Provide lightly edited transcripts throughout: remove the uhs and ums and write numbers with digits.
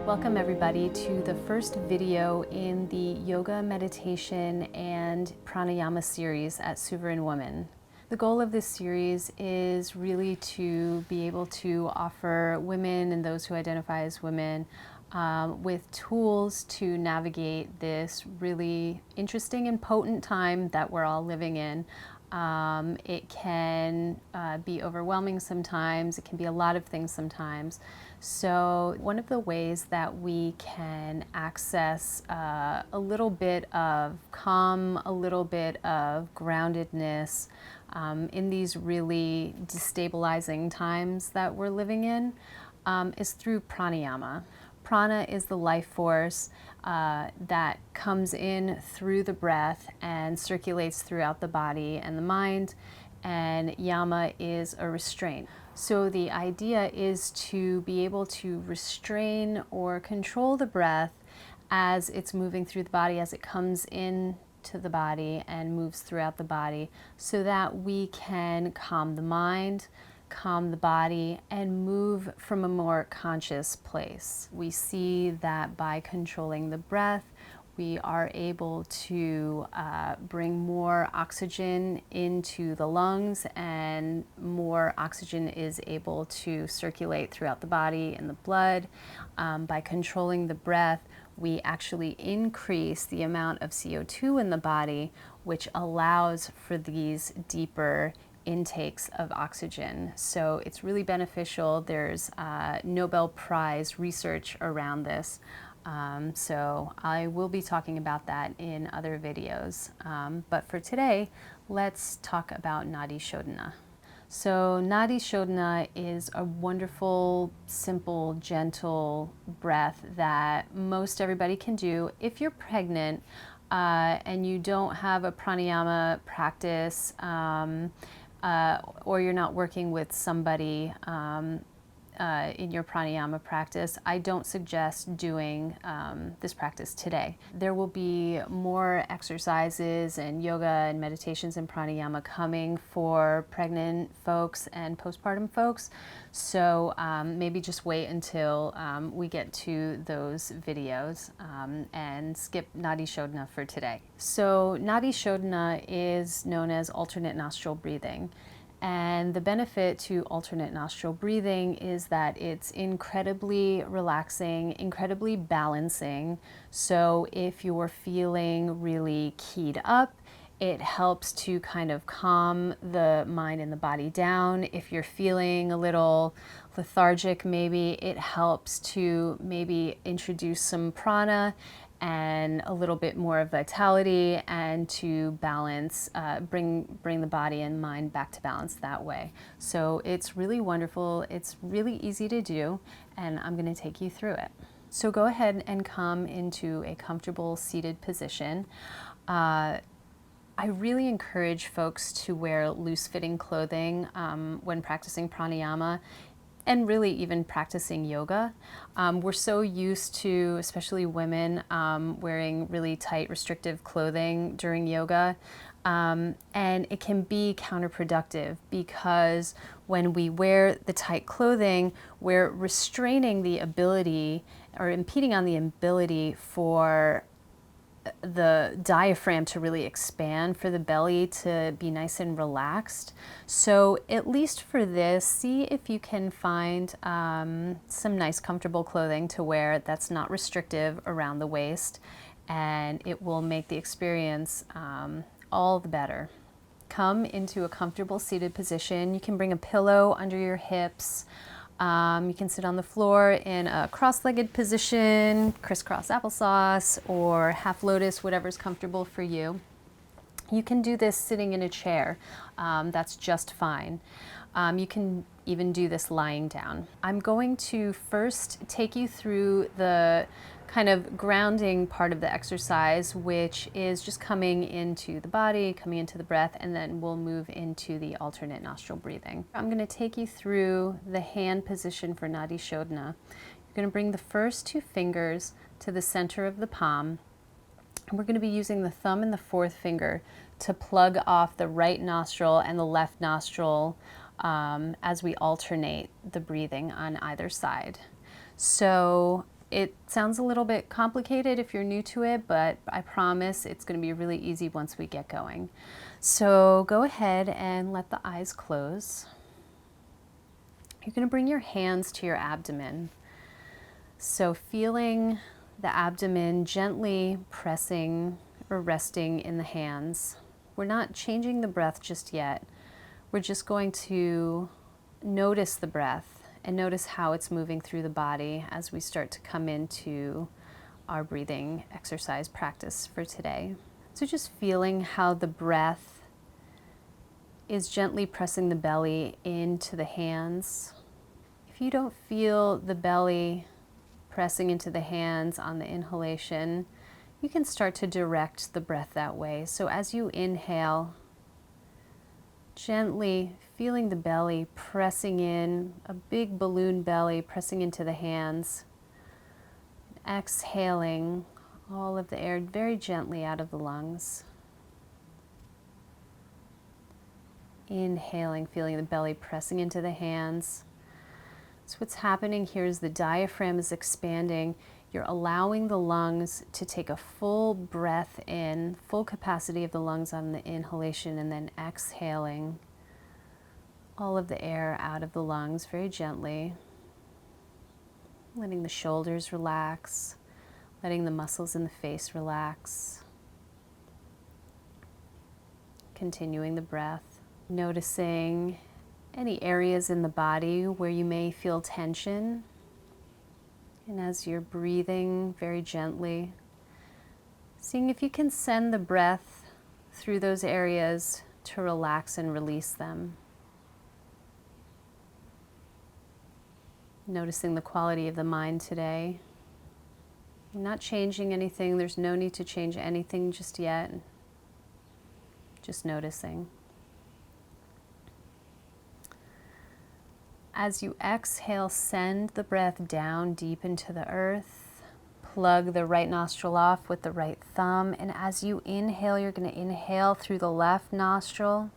Welcome everybody to the first video in the yoga, meditation, and pranayama series at Suveren Womxn. The goal of this series is really to be able to offer women and those who identify as women with tools to navigate this really interesting and potent time that we're all living in. It can be overwhelming sometimes. It can be a lot of things sometimes. So one of the ways that we can access a little bit of calm, a little bit of groundedness in these really destabilizing times that we're living in is through pranayama. Prana is the life force that comes in through the breath and circulates throughout the body and the mind, and yama is a restraint. So the idea is to be able to restrain or control the breath as it's moving through the body, as it comes in to the body and moves throughout the body, so that we can calm the mind, calm the body, and move from a more conscious place. We see that by controlling the breath, we are able to bring more oxygen into the lungs, and more oxygen is able to circulate throughout the body and the blood. By controlling the breath, we actually increase the amount of CO2 in the body, which allows for these deeper intakes of oxygen. So it's really beneficial. There's Nobel Prize research around this. So I will be talking about that in other videos. But for today, let's talk about Nadi Shodana. So Nadi Shodana is a wonderful, simple, gentle breath that most everybody can do. If you're pregnant and you don't have a pranayama practice, or you're not working with somebody in your pranayama practice, I don't suggest doing this practice today. There will be more exercises and yoga and meditations and pranayama coming for pregnant folks and postpartum folks. So maybe just wait until we get to those videos and skip Nadi Shodana for today. So Nadi Shodana is known as alternate nostril breathing. And the benefit to alternate nostril breathing is that it's incredibly relaxing, incredibly balancing. So if you're feeling really keyed up, it helps to kind of calm the mind and the body down. If you're feeling a little lethargic, maybe it helps to maybe introduce some prana and a little bit more of vitality, and to balance, bring the body and mind back to balance that way. So it's really wonderful. It's really easy to do, and I'm going to take you through it. So go ahead and come into a comfortable seated position. I really encourage folks to wear loose-fitting clothing when practicing pranayama, and really even practicing yoga. We're so used to, especially women, wearing really tight, restrictive clothing during yoga. And it can be counterproductive, because when we wear the tight clothing, we're restraining the ability, or impeding on the ability for the diaphragm to really expand, for the belly to be nice and relaxed. So at least for this, see if you can find some nice comfortable clothing to wear that's not restrictive around the waist, and it will make the experience all the better. Come into a comfortable seated position. You can bring a pillow under your hips. You can sit on the floor in a cross-legged position, crisscross applesauce, or half lotus, whatever's comfortable for you. You can do this sitting in a chair. That's just fine. You can even do this lying down. I'm going to first take you through the kind of grounding part of the exercise, which is just coming into the body, coming into the breath, and then we'll move into the alternate nostril breathing. I'm going to take you through the hand position for Nadi Shodana. You're going to bring the first two fingers to the center of the palm, and we're going to be using the thumb and the fourth finger to plug off the right nostril and the left nostril as we alternate the breathing on either side. So It sounds a little bit complicated if you're new to it, but I promise it's going to be really easy once we get going. So go ahead and let the eyes close. You're going to bring your hands to your abdomen. So feeling the abdomen gently pressing or resting in the hands. We're not changing the breath just yet. We're just going to notice the breath and notice how it's moving through the body as we start to come into our breathing exercise practice for today. So just feeling how the breath is gently pressing the belly into the hands. If you don't feel the belly pressing into the hands on the inhalation, you can start to direct the breath that way. So as you inhale, gently feeling the belly pressing in, a big balloon belly pressing into the hands. Exhaling all of the air very gently out of the lungs. Inhaling, feeling the belly pressing into the hands. So what's happening here is the diaphragm is expanding. You're allowing the lungs to take a full breath in, full capacity of the lungs on the inhalation, and then exhaling all of the air out of the lungs very gently. Letting the shoulders relax, letting the muscles in the face relax. Continuing the breath, noticing any areas in the body where you may feel tension. And as you're breathing very gently, seeing if you can send the breath through those areas to relax and release them. Noticing the quality of the mind today. Not changing anything. There's no need to change anything just yet. Just noticing. As you exhale, send the breath down deep into the earth. Plug the right nostril off with the right thumb. And as you inhale, you're going to inhale through the left nostril.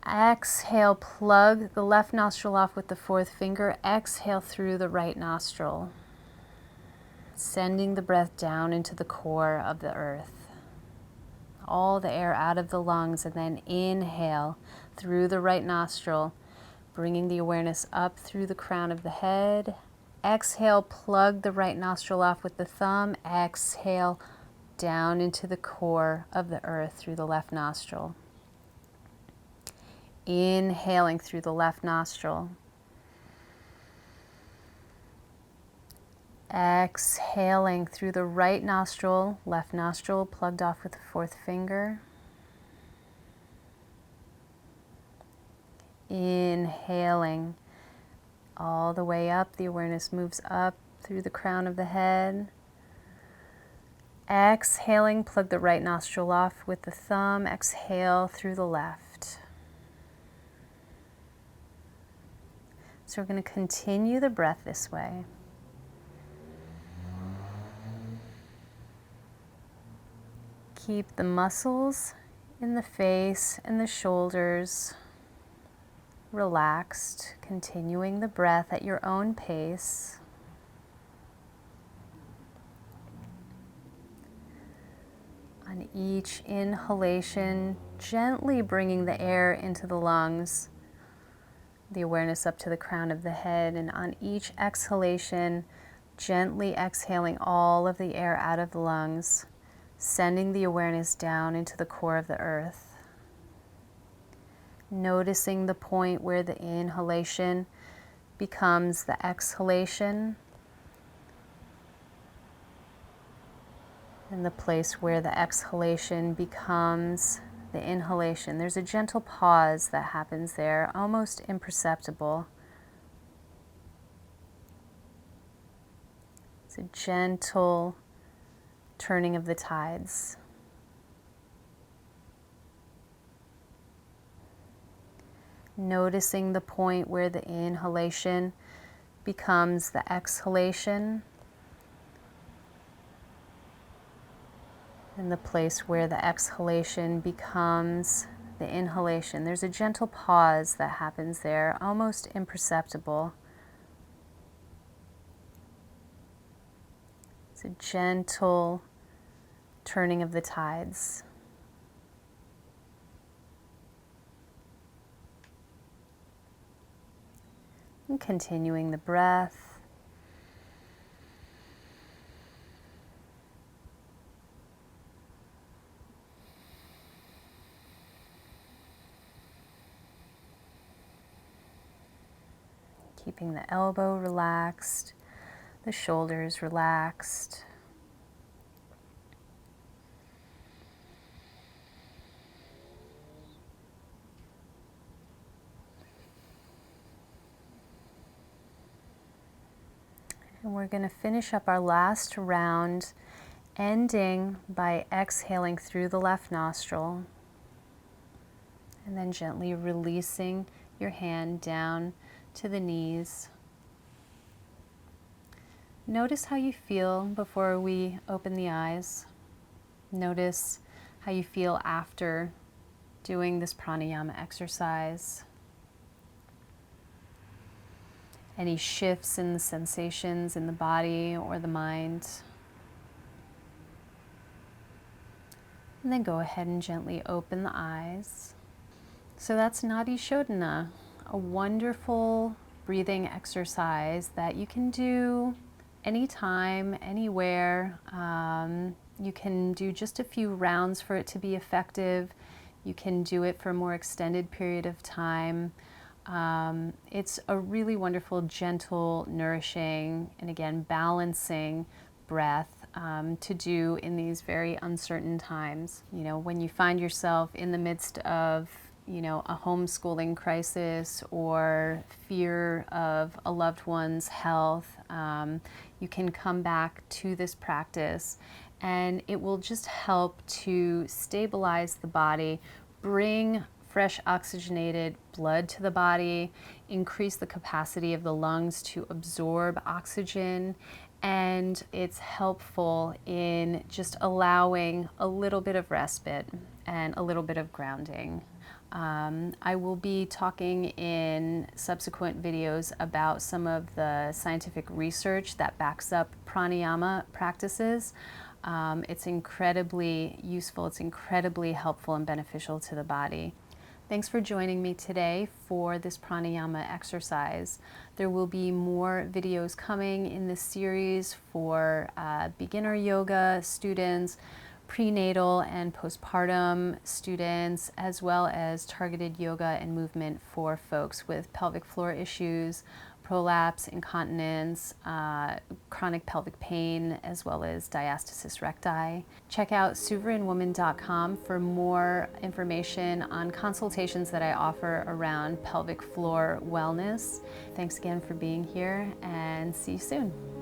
Exhale, plug the left nostril off with the fourth finger. Exhale through the right nostril. Sending the breath down into the core of the earth. All the air out of the lungs, and then inhale through the right nostril, bringing the awareness up through the crown of the head. Exhale, plug the right nostril off with the thumb. Exhale down into the core of the earth through the left nostril. Inhaling through the left nostril. Exhaling through the right nostril, left nostril plugged off with the fourth finger. Inhaling all the way up, the awareness moves up through the crown of the head. Exhaling, plug the right nostril off with the thumb. Exhale through the left. So we're going to continue the breath this way. Keep the muscles in the face and the shoulders relaxed, continuing the breath at your own pace. On each inhalation, gently bringing the air into the lungs, the awareness up to the crown of the head, and on each exhalation, gently exhaling all of the air out of the lungs, sending the awareness down into the core of the earth. Noticing the point where the inhalation becomes the exhalation, and the place where the exhalation becomes the inhalation. There's a gentle pause that happens there, almost imperceptible. It's a gentle turning of the tides. Noticing the point where the inhalation becomes the exhalation, and the place where the exhalation becomes the inhalation. There's a gentle pause that happens there, almost imperceptible. It's a gentle turning of the tides. And continuing the breath. Keeping the elbow relaxed, the shoulders relaxed. And we're going to finish up our last round, ending by exhaling through the left nostril, and then gently releasing your hand down to the knees. Notice how you feel before we open the eyes. Notice how you feel after doing this pranayama exercise. Any shifts in the sensations in the body or the mind. And then go ahead and gently open the eyes. So that's Nadi Shodana, a wonderful breathing exercise that you can do anytime, anywhere. You can do just a few rounds for it to be effective. You can do it for a more extended period of time. It's a really wonderful, gentle, nourishing, and again, balancing breath to do in these very uncertain times. You know, when you find yourself in the midst of, you know, a homeschooling crisis or fear of a loved one's health, you can come back to this practice and it will just help to stabilize the body, bring fresh oxygenated blood to the body, increase the capacity of the lungs to absorb oxygen, and it's helpful in just allowing a little bit of respite and a little bit of grounding. I will be talking in subsequent videos about some of the scientific research that backs up pranayama practices. It's incredibly useful, it's incredibly helpful and beneficial to the body. Thanks for joining me today for this pranayama exercise. There will be more videos coming in this series for beginner yoga students, prenatal and postpartum students, as well as targeted yoga and movement for folks with pelvic floor issues, prolapse, incontinence, chronic pelvic pain, as well as diastasis recti. Check out suverenwoman.com for more information on consultations that I offer around pelvic floor wellness. Thanks again for being here, and see you soon.